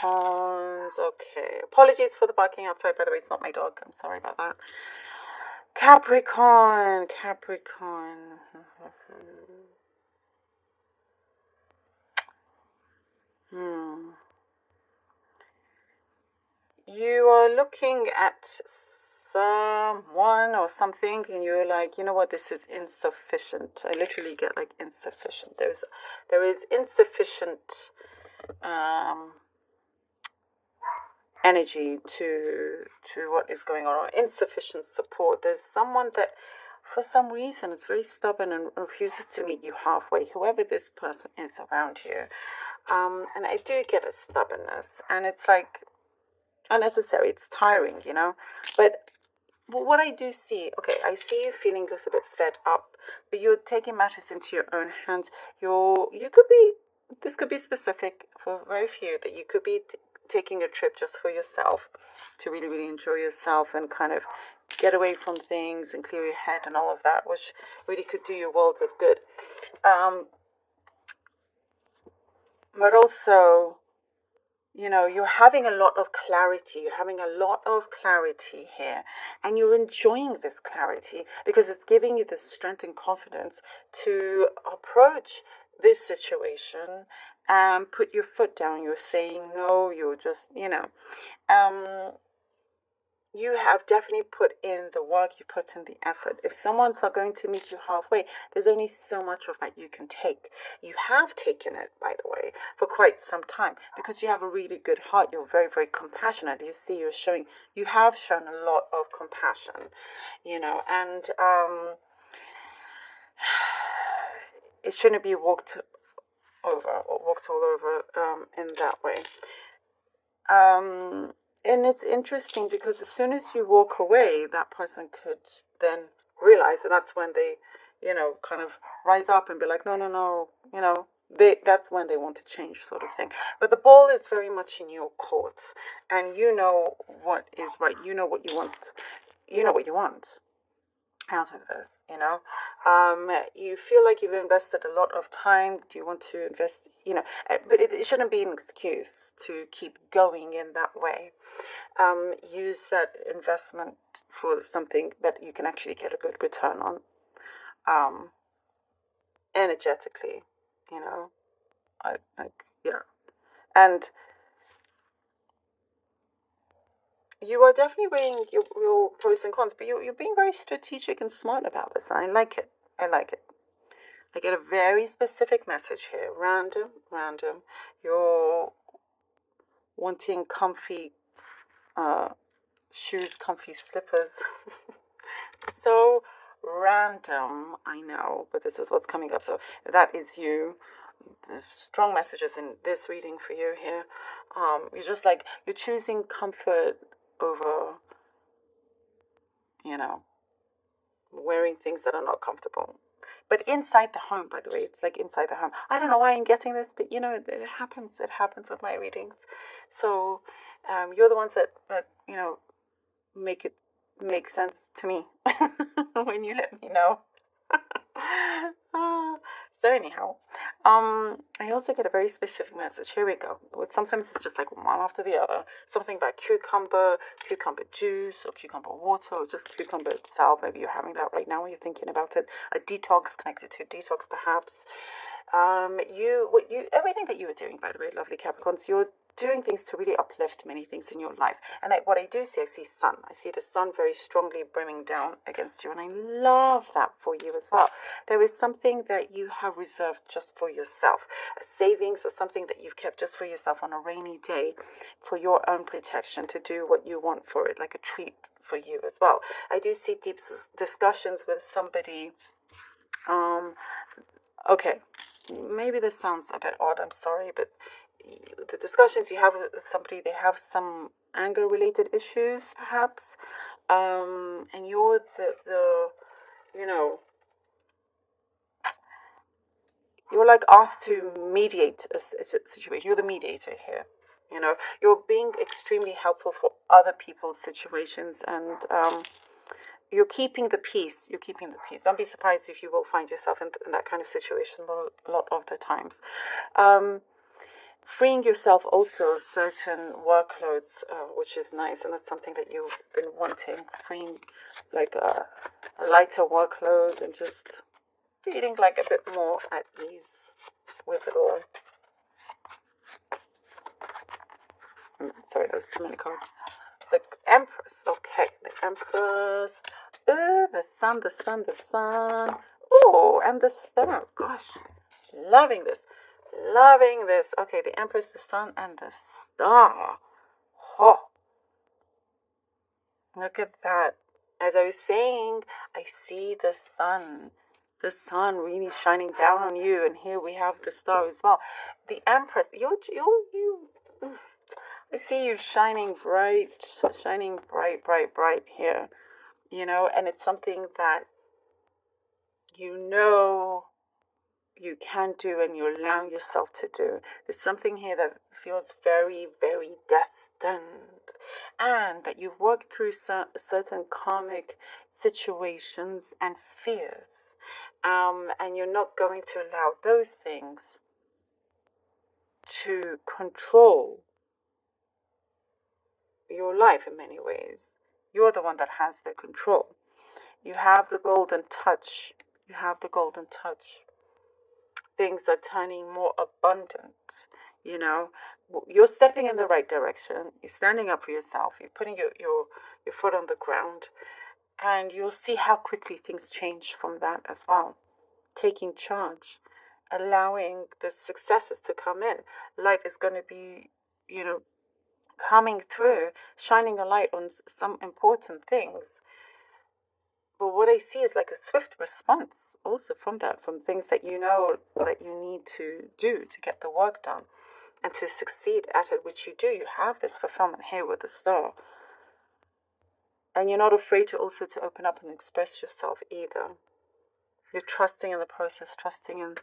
Capricorns. Okay. Apologies for the barking outside, by the way. It's not my dog. I'm sorry about that. Capricorn. Capricorn. You are looking at someone or something, and you're like, you know what, this is insufficient. I literally get like insufficient. There is insufficient energy to what is going on, or insufficient support. There's someone that for some reason is very stubborn and refuses to meet you halfway, whoever this person is around you. And I do get a stubbornness, and it's like unnecessary. It's tiring, you know. But what I do see, okay, I see you feeling just a bit fed up, but you're taking matters into your own hands. You could be, this could be specific for very few, that you could be taking a trip just for yourself to really, really enjoy yourself and kind of get away from things and clear your head and all of that, which really could do you worlds of good. But also, you know, you're having a lot of clarity. You're having a lot of clarity here. And you're enjoying this clarity because it's giving you the strength and confidence to approach this situation and put your foot down. You're saying no. You're just, you know, you have definitely put in the work, you put in the effort. If someone's not going to meet you halfway, there's only so much of that you can take. You have taken it, by the way, for quite some time because you have a really good heart. You're very, very compassionate. You see, you have shown a lot of compassion, you know, and it shouldn't be walked over or walked all over in that way. And it's interesting because as soon as you walk away, that person could then realize, and that's when they, you know, kind of rise up and be like, no, no, no, you know, that's when they want to change, sort of thing. But the ball is very much in your court, and you know what is right. You know what you want. You know what you want out of this, you know. You feel like you've invested a lot of time. Do you want to invest, you know, but it shouldn't be an excuse to keep going in that way. Use that investment for something that you can actually get a good return on, energetically, you know. Yeah. And you are definitely weighing your pros and cons, but you're being very strategic and smart about this. And I like it. I like it. I get a very specific message here. Random. You're wanting comfy shoes, comfy slippers. So random, I know, but this is what's coming up. So that is you. There's strong messages in this reading for you here. You're just like, you're choosing comfort over, you know, wearing things that are not comfortable. But inside the home, by the way, it's like inside the home. I don't know why I'm getting this, but you know, it happens. It happens with my readings. So you're the ones that you know, make it make sense to me when you let me know. So anyhow, I also get a very specific message. Here we go. Sometimes it's just like one after the other. Something about cucumber juice, or cucumber water, or just cucumber itself. Maybe you're having that right now when you're thinking about it. A detox, connected to detox, perhaps. Everything that you were doing, by the way, lovely Capricorns, you're doing things to really uplift many things in your life. And what I do see, I see sun. I see the sun very strongly brimming down against you, and I love that for you as well. There is something that you have reserved just for yourself, a savings or something that you've kept just for yourself on a rainy day for your own protection, to do what you want for it, like a treat for you as well. I do see deep discussions with somebody. Okay, maybe this sounds a bit odd, I'm sorry, but the discussions you have with somebody, they have some anger related issues, perhaps, and you're the you know, you're like asked to mediate a situation. You're the mediator here. You know, you're being extremely helpful for other people's situations, and you're keeping the peace. You're keeping the peace. Don't be surprised if you will find yourself in that kind of situation a lot of the times. freeing yourself also of certain workloads, which is nice, and that's something that you've been wanting, freeing like a lighter workload and just feeling like a bit more at ease with it all. Sorry, that was too many cards. The Empress, okay, the Empress. The Sun, the Sun, the Sun. Oh, and the Star. Gosh, loving this. Loving this. Okay, the Empress, the Sun, and the Star. Oh, look at that. As I was saying, I see the sun. The sun really shining down on you, and here we have the star as well. The Empress, you. I see you shining bright here. You know, and it's something that you know you can do and you're allowing yourself to do. There's something here that feels very, very destined, and that you've worked through certain karmic situations and fears, and you're not going to allow those things to control your life in many ways. You're the one that has the control. You have the golden touch. You have the golden touch. Things are turning more abundant, you know. You're stepping in the right direction. You're standing up for yourself. You're putting your foot on the ground. And you'll see how quickly things change from that as well. Taking charge. Allowing the successes to come in. Life is going to be, you know, coming through, shining a light on some important things. But what I see is like a swift response also from that, from things that you know that you need to do to get the work done and to succeed at it, which you do. You have this fulfillment here with the star. And you're not afraid to also to open up and express yourself either. You're trusting in the process, trusting in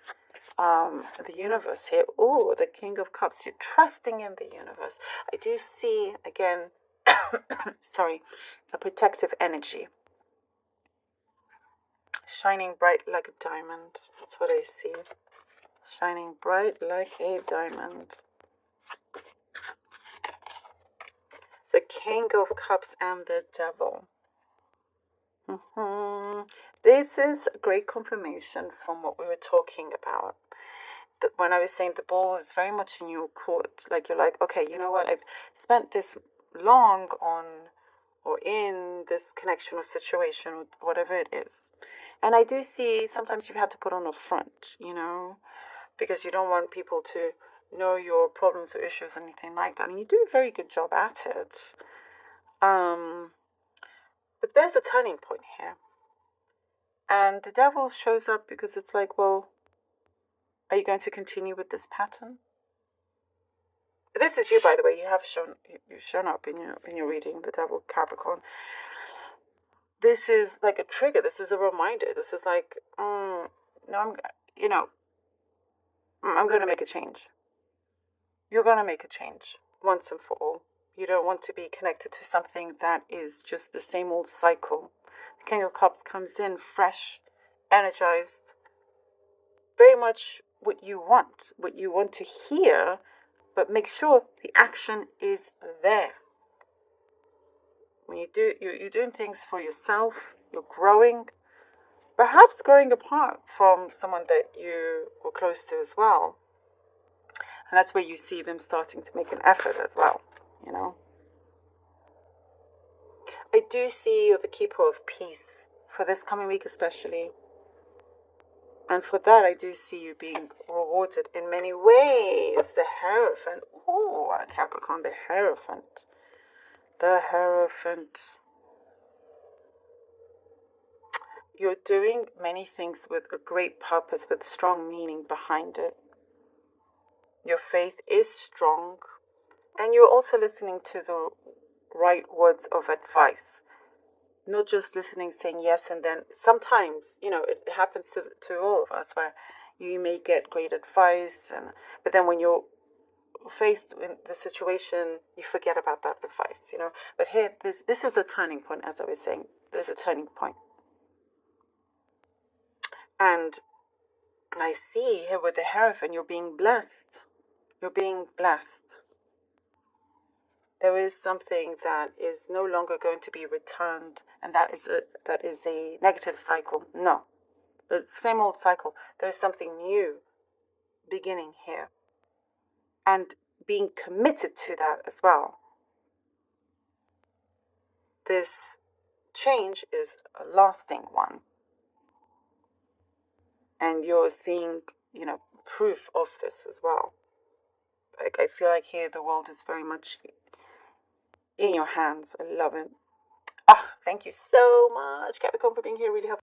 the universe here. Oh, the King of Cups. You're trusting in the universe. I do see, again, sorry, a protective energy. Shining bright like a diamond. That's what I see. Shining bright like a diamond. The King of Cups and the Devil. This is a great confirmation from what we were talking about. When I was saying the ball is very much in your court. Like you're like, okay, you know what? I've spent this long on or in this connection or situation, whatever it is. And I do see sometimes you've had to put on a front, you know, because you don't want people to know your problems or issues or anything like that. And you do a very good job at it. But there's a turning point here. And the devil shows up because it's like, well, are you going to continue with this pattern? This is you, by the way. You've shown up in your reading, the devil, Capricorn. This is like a trigger. This is a reminder. This is like, no, I'm going to make a change. You're going to make a change once and for all. You don't want to be connected to something that is just the same old cycle. The King of Cups comes in fresh, energized, very much what you want to hear, but make sure the action is there. When you're doing things for yourself, you're growing, perhaps growing apart from someone that you were close to as well. And that's where you see them starting to make an effort as well, you know. I do see you the keeper of peace for this coming week especially. And for that, I do see you being rewarded in many ways. The Hierophant. Oh, Capricorn, the Hierophant. The Hierophant. You're doing many things with a great purpose, with strong meaning behind it. Your faith is strong. And you're also listening to the right words of advice. Not just listening, saying yes, and then sometimes, you know, it happens to all of us where you may get great advice, but then when you're faced with the situation, you forget about that advice, you know. But here, this is a turning point, as I was saying. There's a turning point. And I see here with the Hierophant, you're being blessed. You're being blessed. There is something that is no longer going to be returned, and that is a negative cycle. No, the same old cycle. There is something new beginning here, and being committed to that as well. This change is a lasting one, and you're seeing, proof of this as well. Like, I feel like here the world is very much in your hands. I love it. Thank you so much, Capricorn, for being here. Really helpful.